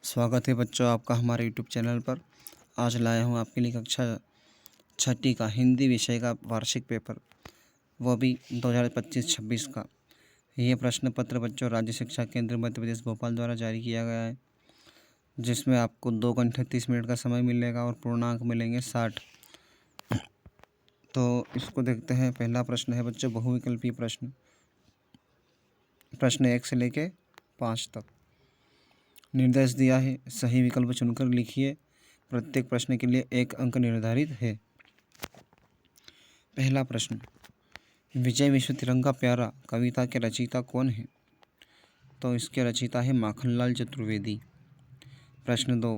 स्वागत है बच्चों आपका हमारे यूट्यूब चैनल पर। आज लाया हूँ आपके लिए कक्षा छठी का हिंदी विषय का वार्षिक पेपर, वो भी 2025-26 का। ये प्रश्न पत्र बच्चों राज्य शिक्षा केंद्र मध्य प्रदेश भोपाल द्वारा जारी किया गया है, जिसमें आपको 2 घंटे 30 मिनट का समय मिलेगा और पूर्णांक मिलेंगे 60। तो इसको देखते हैं। पहला प्रश्न है बच्चों बहुविकल्पीय प्रश्न, प्रश्न 1 से लेके 5 तक। निर्देश दिया है, सही विकल्प चुनकर लिखिए। प्रत्येक प्रश्न के लिए 1 अंक निर्धारित है। पहला प्रश्न, विजय विश्व तिरंगा प्यारा कविता के रचयिता कौन है? तो इसके रचयिता है माखनलाल चतुर्वेदी। प्रश्न 2,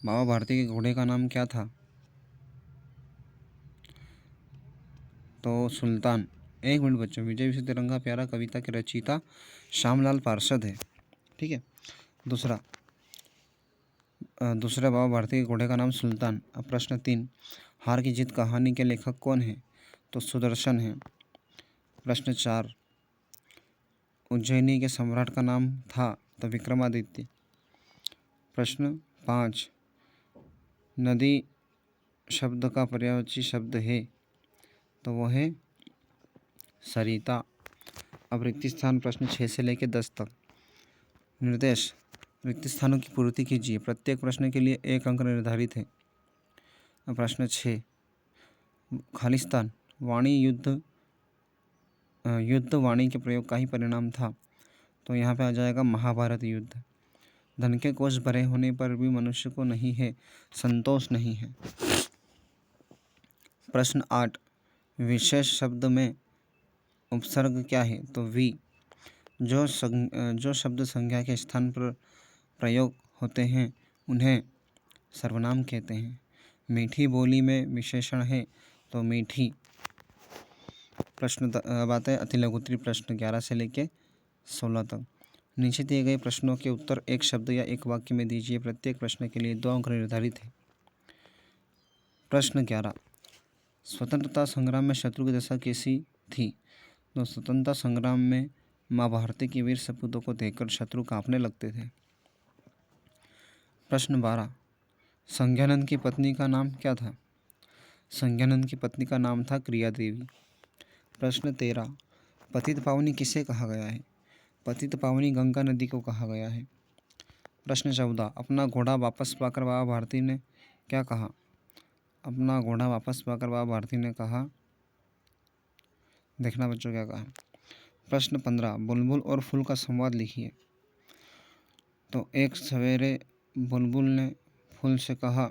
बाबा भारती के घोड़े का नाम क्या था? तो सुल्तान। 1 मिनट बच्चों, विजय विश्व तिरंगा प्यारा कविता के रचयिता श्यामलाल पार्षद है। ठीक है। दूसरा बाबा भारती के घोड़े का नाम सुल्तान। अब प्रश्न 3, हार की जीत कहानी के लेखक कौन है? तो सुदर्शन है। प्रश्न 4, उज्जैनी के सम्राट का नाम था? तो विक्रमादित्य। प्रश्न 5, नदी शब्द का पर्यायवाची शब्द है? तो वह है सरिता। अब रिक्त स्थान, प्रश्न 6 से लेकर 10 तक। निर्देश, रिक्त स्थानों की पूर्ति कीजिए। प्रत्येक प्रश्न के लिए 1 अंक निर्धारित है। प्रश्न 6, खालिस्तान वाणी युद्ध वाणी के प्रयोग का ही परिणाम था? तो यहाँ पे आ जाएगा महाभारत युद्ध। धन के कोष भरे होने पर भी मनुष्य को नहीं है संतोष नहीं है। प्रश्न 8, विशेष शब्द में उपसर्ग क्या है? तो वी। जो शब्द संज्ञा के स्थान पर प्रयोग होते हैं उन्हें सर्वनाम कहते हैं। मीठी बोली में विशेषण है तो मीठी। प्रश्न बात है अति लघुत्तरी प्रश्न 11 से लेके 16 तक। नीचे दिए गए प्रश्नों के उत्तर एक शब्द या एक वाक्य में दीजिए। प्रत्येक प्रश्न के लिए 2 अंक निर्धारित है। प्रश्न 11, स्वतंत्रता संग्राम में शत्रु की दशा कैसी थी? तो स्वतंत्रता संग्राम में माँ भारती की वीर सपूतों को देखकर शत्रु कांपने लगते थे। प्रश्न 12, संज्ञानंद की पत्नी का नाम क्या था? संज्ञानंद की पत्नी का नाम था क्रिया देवी। प्रश्न 13, पतित पावनी किसे कहा गया है? पतित पावनी गंगा नदी को कहा गया है। प्रश्न 14, अपना घोड़ा वापस पाकर बाबा भारती ने क्या कहा? अपना घोड़ा वापस पाकर बाबा भारती ने कहा, देखना बच्चों क्या कहा। प्रश्न 15, बुलबुल और फूल का संवाद लिखिए। तो एक सवेरे बुलबुल ने फूल से कहा,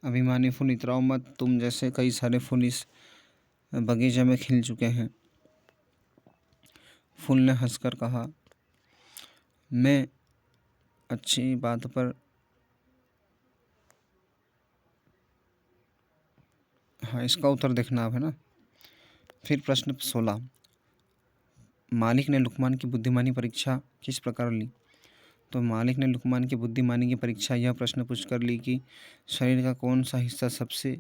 अभिमानी फूल इतराओ मत, तुम जैसे कई सारे फूल इस बगीचे में खिल चुके हैं। फूल ने हंसकर कहा, मैं अच्छी बात पर हाँ, इसका उत्तर देखना आप है ना। फिर प्रश्न 16, मालिक ने लुकमान की बुद्धिमानी परीक्षा किस प्रकार ली? तो मालिक ने लुकमान की बुद्धिमानी की परीक्षा यह प्रश्न पूछकर ली कि शरीर का कौन सा हिस्सा सबसे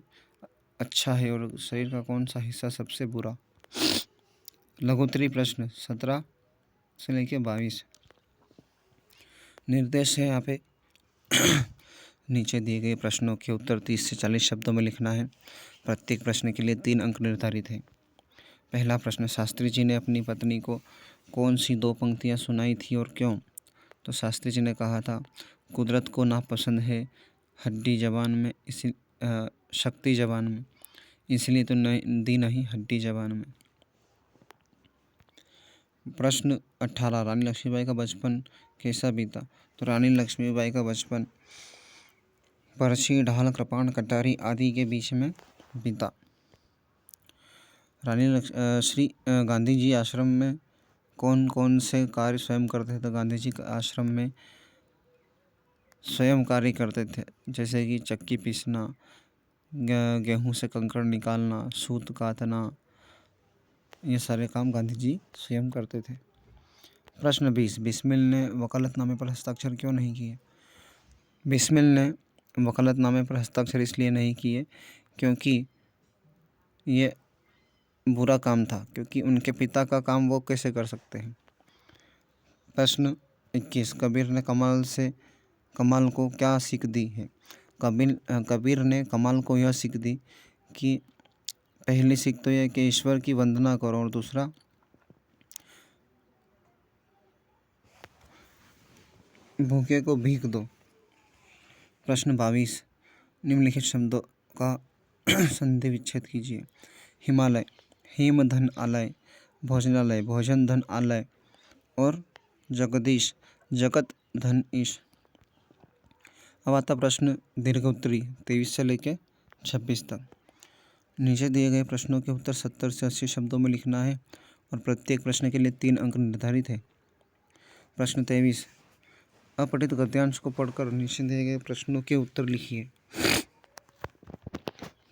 अच्छा है और शरीर का कौन सा हिस्सा सबसे बुरा। लघुत्तरी प्रश्न 17 से लेकर 22। निर्देश है यहाँ पे नीचे दिए गए प्रश्नों के उत्तर 30 से 40 शब्दों में लिखना है। प्रत्येक प्रश्न के लिए 3 अंक निर्धारित हैं। पहला प्रश्न, शास्त्री जी ने अपनी पत्नी को कौन सी 2 पंक्तियाँ सुनाई थी और क्यों? तो शास्त्री जी ने कहा था, कुदरत को नापसंद है हड्डी जबान में, इसी शक्ति जबान में, इसलिए तो दी नहीं हड्डी जबान में। प्रश्न 18, रानी लक्ष्मीबाई का बचपन कैसा बीता? तो रानी लक्ष्मीबाई का बचपन पर्ची, ढाल, कृपाण, कटारी आदि के बीच में बीता। श्री गांधी जी आश्रम में कौन कौन से कार्य स्वयं करते थे? तो गांधी जी का आश्रम में स्वयं कार्य करते थे, जैसे कि चक्की पीसना, गेहूं से कंकड़ निकालना, सूत काटना, ये सारे काम गांधी जी स्वयं करते थे। प्रश्न 20, बिस्मिल ने वकालतनामे पर हस्ताक्षर क्यों नहीं किए? बिस्मिल ने वकालतनामे पर हस्ताक्षर इसलिए नहीं किए क्योंकि ये बुरा काम था, क्योंकि उनके पिता का काम वो कैसे कर सकते हैं। प्रश्न 21, कबीर ने कमाल से कमाल को क्या सीख दी है? कबीर ने कमाल को यह सीख दी कि पहली सीख तो यह कि ईश्वर की वंदना करो, और दूसरा भूखे को भीख दो। प्रश्न 22, निम्नलिखित शब्दों का संधि विच्छेद कीजिए। हिमालय, हिम धन आलय, भोजनालय, भोजन धन आलय, और जगदीश, जगत धन ईश। अब आता प्रश्न दीर्घ उत्तरी 23 से लेकर 26 तक। नीचे दिए गए प्रश्नों के उत्तर 70 से 80 शब्दों में लिखना है और प्रत्येक प्रश्न के लिए 3 अंक निर्धारित है। प्रश्न 23, अपठित गद्यांश को पढ़कर नीचे दिए गए प्रश्नों के उत्तर लिखिए।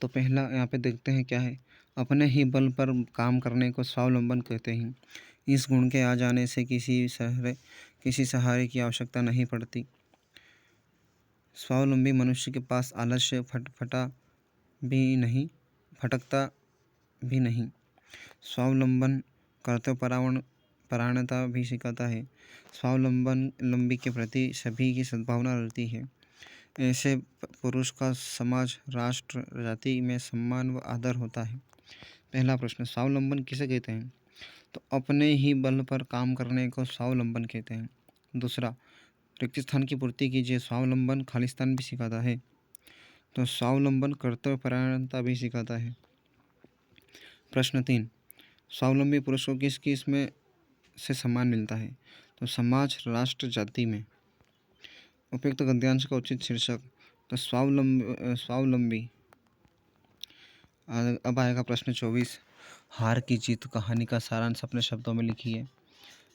तो पहला यहाँ पे देखते हैं क्या है। अपने ही बल पर काम करने को स्वावलंबन कहते हैं। इस गुण के आ जाने से किसी सहारे की आवश्यकता नहीं पड़ती। स्वावलंबी मनुष्य के पास आलस्य फटकता भी नहीं। स्वावलंबन कर्तव्यपरायणता भी सिखाता है। स्वावलंबी के प्रति सभी की सद्भावना रहती है। ऐसे पुरुष का समाज, राष्ट्र, जाति में सम्मान व आदर होता है। पहला प्रश्न, स्वावलंबन किसे कहते हैं? तो अपने ही बल पर काम करने को स्वावलंबन कहते हैं। दूसरा, रिक्त स्थान की पूर्ति कीजिए। स्वावलंबन खालिस्तान भी सिखाता है। तो स्वावलंबन कर्तव्यपरायणता भी सिखाता है। प्रश्न 3, स्वावलंबी पुरुष को किस किस में से सम्मान मिलता है? तो समाज, राष्ट्र, जाति में। उपयुक्त गद्यांश का उचित शीर्षक, तो स्वावलंबी। अब आएगा प्रश्न 24, हार की जीत कहानी का सारांश अपने शब्दों में लिखिए।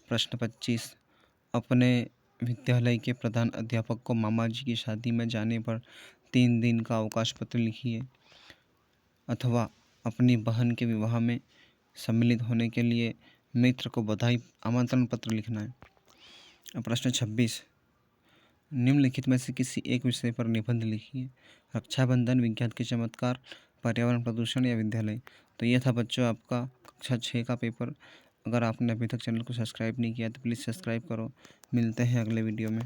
प्रश्न 25, अपने विद्यालय के प्रधान अध्यापक को मामा जी की शादी में जाने पर 3 दिन का अवकाश पत्र लिखिए, अथवा अपनी बहन के विवाह में सम्मिलित होने के लिए मित्र को बधाई आमंत्रण पत्र लिखना है। प्रश्न 26, निम्नलिखित में से किसी एक विषय पर निबंध लिखिए। रक्षाबंधन, विज्ञान के चमत्कार, पर्यावरण प्रदूषण या विद्यालय। तो ये था बच्चों आपका कक्षा 6 का पेपर। अगर आपने अभी तक चैनल को सब्सक्राइब नहीं किया तो प्लीज़ सब्सक्राइब करो। मिलते हैं अगले वीडियो में।